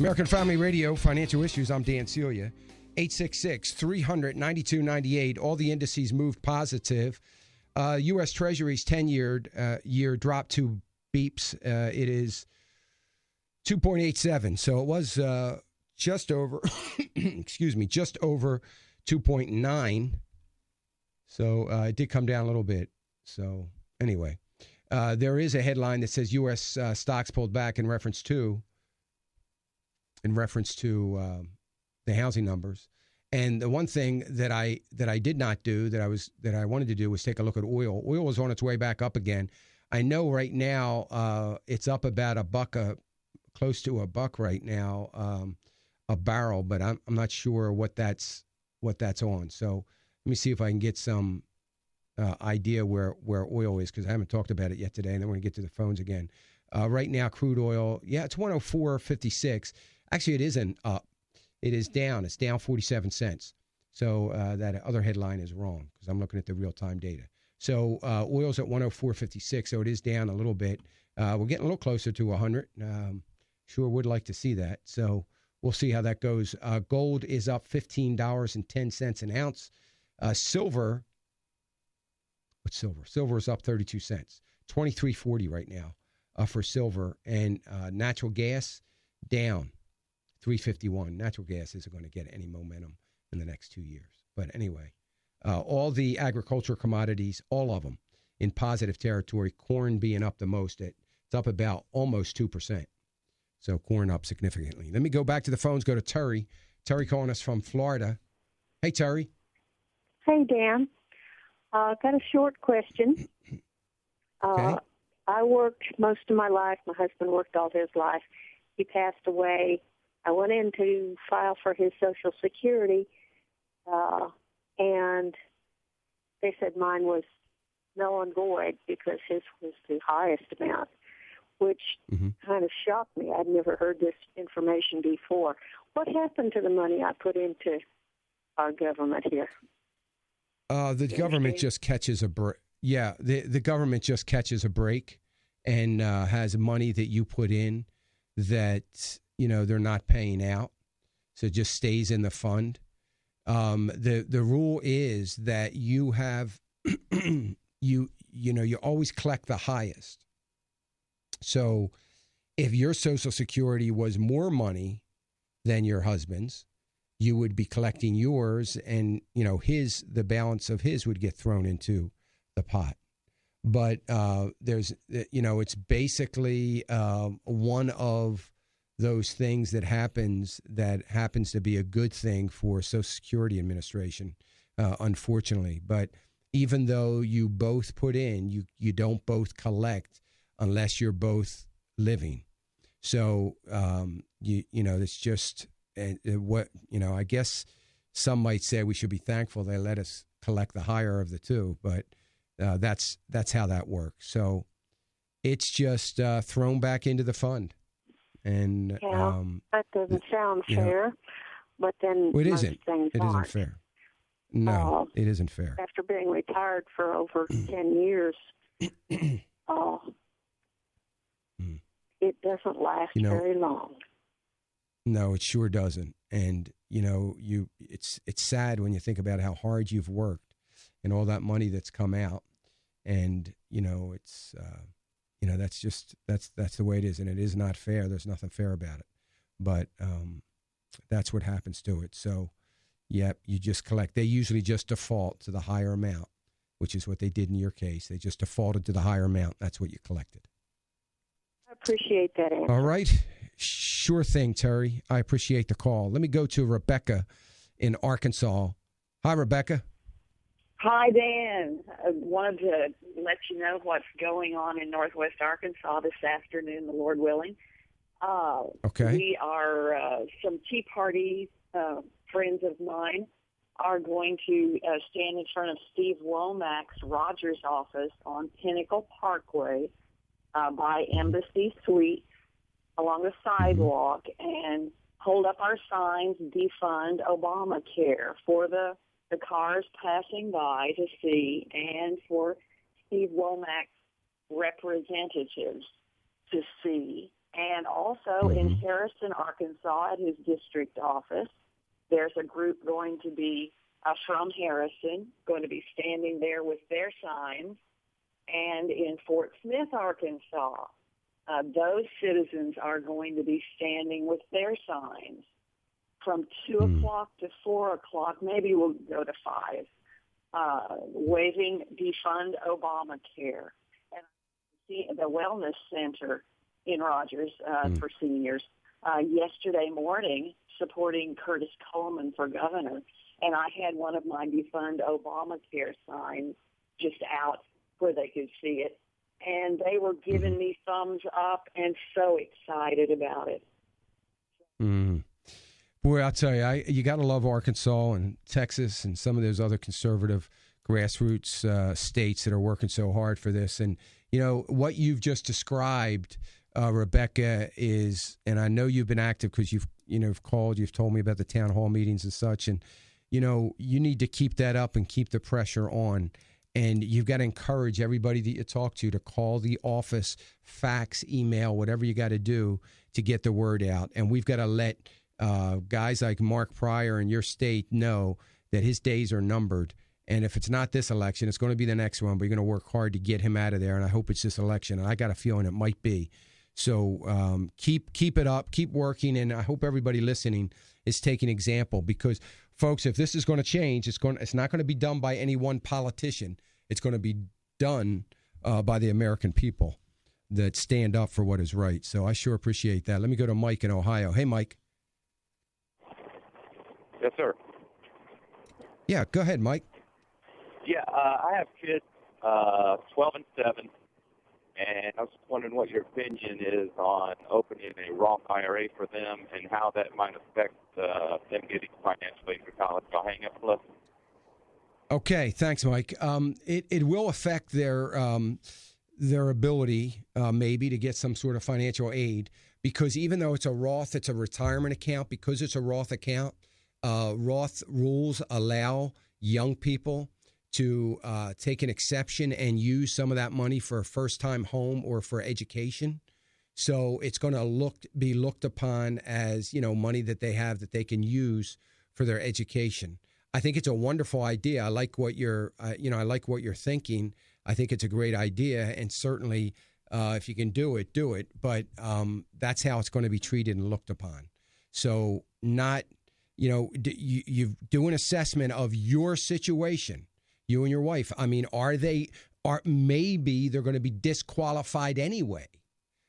American Family Radio, Financial Issues. I'm Dan Celia. 866-300-9298. All the indices moved positive. U.S. Treasury's 10-year year dropped 2 beeps. It is 2.87. So it was just over, just over 2.9. So it did come down a little bit. So anyway, there is a headline that says U.S. Stocks pulled back in reference to the housing numbers. And the one thing that I did not do that I wanted to do was take a look at oil. Oil was on its way back up again. I know right now it's up about close to $1 right now, a barrel, but I'm not sure what that's on. So let me see if I can get some idea where oil is, because I haven't talked about it yet today, and then we're going to get to the phones again. Right now, crude oil, it's 104.56. Actually, it isn't up. It is down. It's down 47 cents. So that other headline is wrong, because I'm looking at the real-time data. So oil's at 104.56, so it is down a little bit. We're getting a little closer to 100. Sure would like to see that. So we'll see how that goes. Gold is up $15.10 an ounce. Silver, what's silver? Silver is up 32 cents, 23.40 right now for silver. And natural gas down 3.51. Natural gas isn't going to get any momentum in the next 2 years. But anyway, all the agriculture commodities, all of them in positive territory. Corn being up the most. It's up about almost 2%. So corn up significantly. Let me go back to the phones, go to Terry. Terry calling us from Florida. Hey, Terry. Hey, Dan. Got a short question. Okay. I worked most of my life. My husband worked all his life. He passed away. I went in to file for his Social Security, and they said mine was null and void because his was the highest amount, which kind of shocked me. I'd never heard this information before. What happened to the money I put into our government here? The government just catches a break. Yeah, the government just catches a break and has money that you put in that, they're not paying out. So it just stays in the fund. The rule is that you have, you always collect the highest. So if your Social Security was more money than your husband's, you would be collecting yours, and the balance of his would get thrown into the pot. But it's basically one of those things that happens to be a good thing for Social Security Administration, unfortunately. But even though you both put in, you don't both collect unless you're both living. So it's just. And I guess some might say we should be thankful they let us collect the higher of the two, but that's how that works. So it's just thrown back into the fund, and that doesn't sound fair. But then it isn't. It isn't fair. No, it isn't fair. After being retired for over 10 years, it doesn't last very long. No, it sure doesn't. And, it's sad when you think about how hard you've worked and all that money that's come out. And, it's, that's the way it is. And it is not fair. There's nothing fair about it. But that's what happens to it. So, you just collect. They usually just default to the higher amount, which is what they did in your case. They just defaulted to the higher amount. That's what you collected. I appreciate that answer. All right. Sure thing, Terry. I appreciate the call. Let me go to Rebecca in Arkansas. Hi, Rebecca. Hi, Dan. I wanted to let you know what's going on in Northwest Arkansas this afternoon, the Lord willing. Okay. We are, some Tea Party friends of mine are going to stand in front of Steve Womack's Rogers office on Pinnacle Parkway by Embassy Suites along the sidewalk and hold up our signs, defund Obamacare for the cars passing by to see, and for Steve Womack's representatives to see. And also in Harrison, Arkansas, at his district office, there's a group going to be from Harrison, going to be standing there with their signs. And in Fort Smith, Arkansas, those citizens are going to be standing with their signs from 2 o'clock to 4 o'clock. Maybe we'll go to 5, waving defund Obamacare. And the Wellness Center in Rogers for seniors yesterday morning supporting Curtis Coleman for governor. And I had one of my defund Obamacare signs just out where they could see it. And they were giving me thumbs up and so excited about it. Boy, I'll tell you, you got to love Arkansas and Texas and some of those other conservative grassroots states that are working so hard for this. And, you know, what you've just described, Rebecca, is, and I know you've been active because you've called, you've told me about the town hall meetings and such. And, you know, you need to keep that up and keep the pressure on. And you've got to encourage everybody that you talk to call the office, fax, email, whatever you got to do to get the word out. And we've got to let guys like Mark Pryor in your state know that his days are numbered. And if it's not this election, it's going to be the next one. But you're going to work hard to get him out of there. And I hope it's this election. And I got a feeling it might be. So keep it up, keep working. And I hope everybody listening is taking example because, folks, if this is going to change, it's not going to be done by any one politician. It's going to be done by the American people that stand up for what is right. So I sure appreciate that. Let me go to Mike in Ohio. Hey, Mike. Yes, sir. Yeah, go ahead, Mike. Yeah, I have kids, 12 and 7, and I was just wondering what your opinion is on opening a Roth IRA for them and how that might affect them getting financial aid for college. I'll hang up, plus. Okay, thanks, Mike. It will affect their ability maybe to get some sort of financial aid because even though it's a Roth, it's a retirement account. Because it's a Roth account, Roth rules allow young people to take an exception and use some of that money for a first-time home or for education. So it's going to be looked upon as, you know, money that they have that they can use for their education. I think it's a wonderful idea. I like what you're thinking. I think it's a great idea, and certainly if you can do it, do it. But that's how it's going to be treated and looked upon. So not, you do an assessment of your situation, you and your wife. I mean, maybe they're going to be disqualified anyway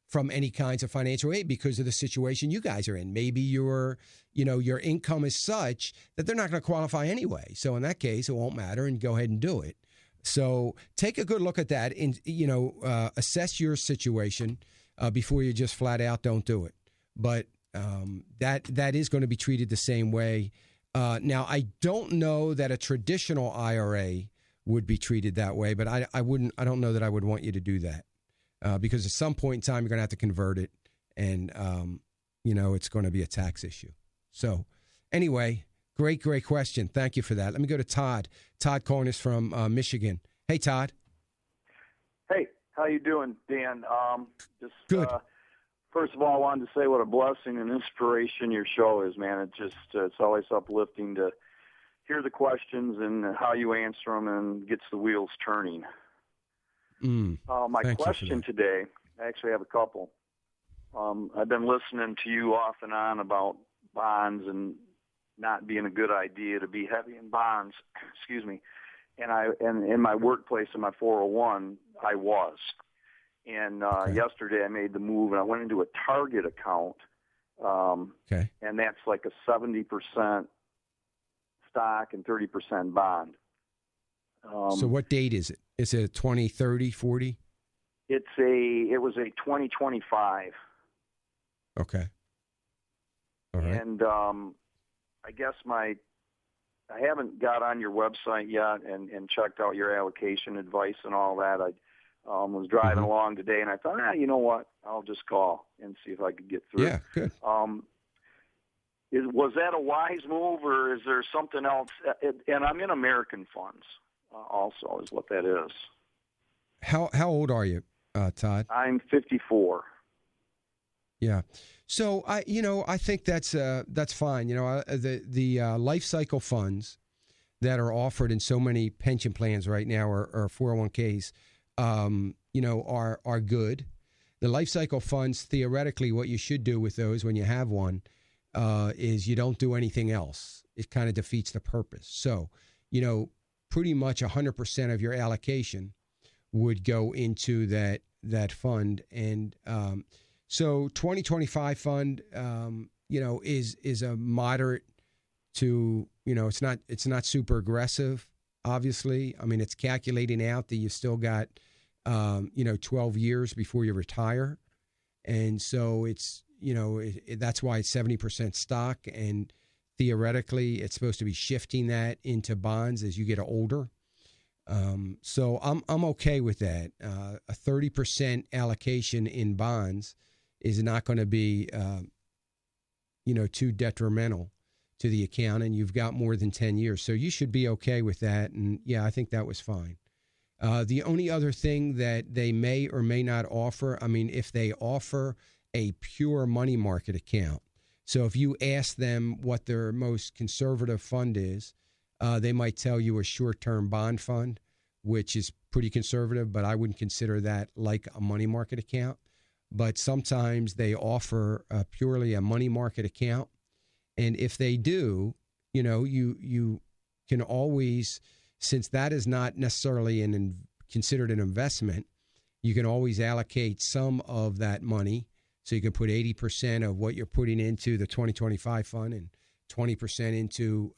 from any kinds of financial aid because of the situation you guys are in. Maybe your income is such that they're not going to qualify anyway. So in that case, it won't matter and go ahead and do it. So take a good look at that and, assess your situation before you just flat out don't do it. But that is going to be treated the same way. Now, I don't know that a traditional IRA would be treated that way, but I don't know that I would want you to do that. Because at some point in time, you're going to have to convert it, and, it's going to be a tax issue. So anyway, great question. Thank you for that. Let me go to Todd. Todd calling us from Michigan. Hey, Todd. Hey, how you doing, Dan? Good. First of all, I wanted to say what a blessing and inspiration your show is, man. It's always uplifting to hear the questions and how you answer them and gets the wheels turning. My question today, I actually have a couple. I've been listening to you off and on about bonds and not being a good idea to be heavy in bonds. Excuse me. And in my workplace, in my 401, I was. And yesterday I made the move, and I went into a Target account. And that's like a 70% stock and 30% bond. So what date is it? Is it 20, 30, 40? It was a 2025. Okay. All right. And I guess I haven't got on your website yet and checked out your allocation advice and all that. I was driving along today, and I thought, you know what? I'll just call and see if I could get through. Yeah, good. Was that a wise move, or is there something else? And I'm in American funds also is what that is. How old are you, Todd? I'm 54. Yeah. So I think that's fine. The life cycle funds that are offered in so many pension plans right now or 401ks, are good. The life cycle funds, theoretically, what you should do with those when you have one is you don't do anything else. It kind of defeats the purpose. So, pretty much 100% of your allocation would go into that fund. And so 2025 fund, is a moderate to, it's not super aggressive, obviously. I mean, it's calculating out that you still got, 12 years before you retire. And so it's, that's why it's 70% stock. And theoretically, it's supposed to be shifting that into bonds as you get older. So I'm okay with that. A 30% allocation in bonds is not going to be, too detrimental to the account, and you've got more than 10 years. So you should be okay with that. And yeah, I think that was fine. The only other thing that they may or may not offer, if they offer a pure money market account, so if you ask them what their most conservative fund is, they might tell you a short-term bond fund, which is pretty conservative, but I wouldn't consider that like a money market account. But sometimes they offer purely a money market account. And if they do, you can always, since that is not necessarily considered an investment, you can always allocate some of that money. So you can put 80% of what you're putting into the 2025 fund and 20% into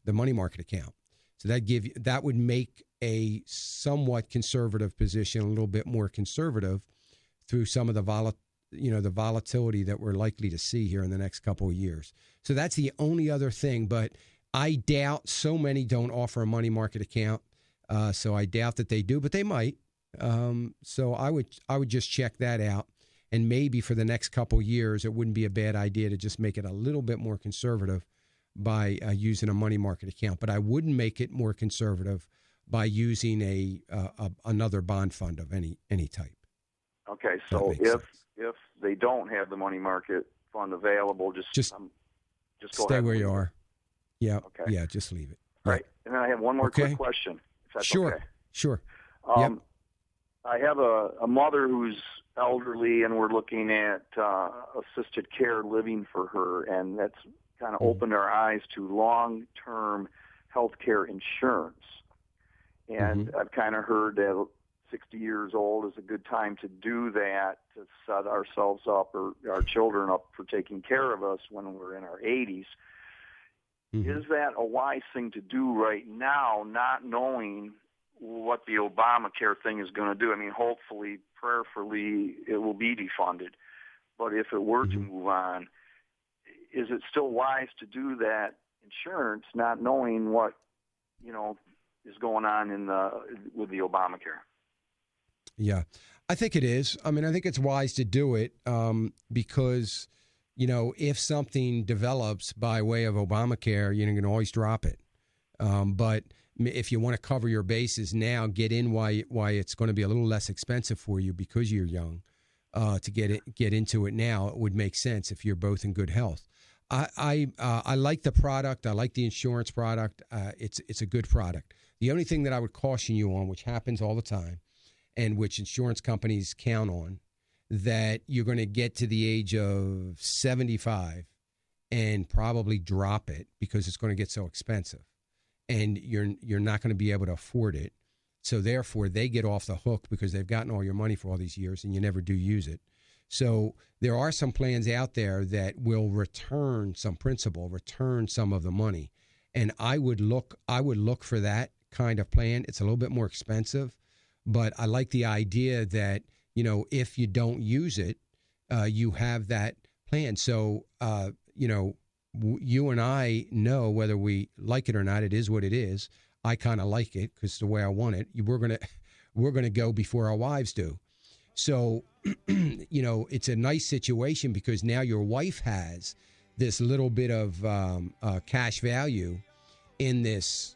the money market account. So that would make a somewhat conservative position a little bit more conservative through some of the volatility that we're likely to see here in the next couple of years. So that's the only other thing. But I doubt so many don't offer a money market account. So I doubt that they do, but they might. So I would just check that out. And maybe for the next couple of years, it wouldn't be a bad idea to just make it a little bit more conservative by using a money market account. But I wouldn't make it more conservative by using another bond fund of any type. Okay, so if they don't have the money market fund available, just go stay ahead where you are. Yeah. Okay. Yeah. Just leave it. All right. And then I have one more quick question, if that's okay. Sure. I have a mother who's elderly, and we're looking at assisted care living for her, and that's kind of opened our eyes to long-term health care insurance. And I've kind of heard that 60 years old is a good time to do that, to set ourselves up or our children up for taking care of us when we're in our 80s. Is that a wise thing to do right now, not knowing what the Obamacare thing is going to do? Hopefully, prayerfully, it will be defunded. But if it were to move on, is it still wise to do that insurance, not knowing what, is going on with the Obamacare? Yeah, I think it is. I think it's wise to do it because, if something develops by way of Obamacare, you can always drop it. But if you want to cover your bases now, get in why it's going to be a little less expensive for you because you're young to get into it now. It would make sense if you're both in good health. I like the product. I like the insurance product. It's a good product. The only thing that I would caution you on, which happens all the time, and which insurance companies count on, that you're going to get to the age of 75 and probably drop it because it's going to get so expensive, and you're not going to be able to afford it. So therefore, they get off the hook because they've gotten all your money for all these years, and you never do use it. So there are some plans out there that will return some principal, return some of the money, and I would look for that kind of plan. It's a little bit more expensive, but I like the idea that, if you don't use it, you have that plan. So, you and I know whether we like it or not. It is what it is. I kind of like it because it's the way I want it. We're gonna go before our wives do. So, it's a nice situation because now your wife has this little bit of cash value in this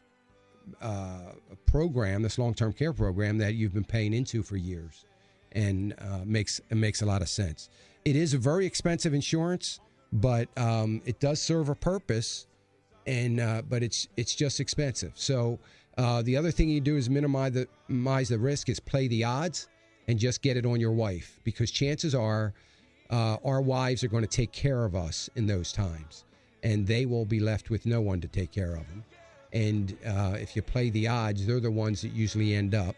program, this long-term care program that you've been paying into for years, and makes a lot of sense. It is a very expensive insurance, but it does serve a purpose, and but it's just expensive. So the other thing you do is minimize the risk, is play the odds and just get it on your wife, because chances are our wives are going to take care of us in those times, and they will be left with no one to take care of them. And if you play the odds, they're the ones that usually end up,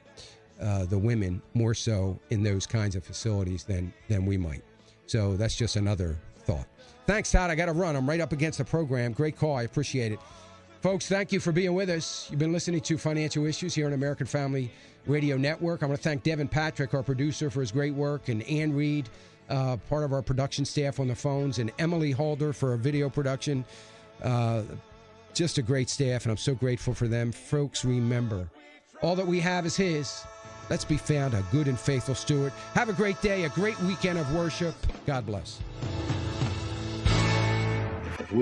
the women, more so in those kinds of facilities than we might. So that's just another thought. Thanks, Todd. I got to run. I'm right up against the program. Great call. I appreciate it. Folks, thank you for being with us. You've been listening to Financial Issues here on American Family Radio Network. I want to thank Devin Patrick, our producer, for his great work, and Ann Reed, part of our production staff on the phones, and Emily Halder for our video production. Just a great staff, and I'm so grateful for them. Folks, remember, all that we have is His. Let's be found a good and faithful steward. Have a great day, a great weekend of worship. God bless.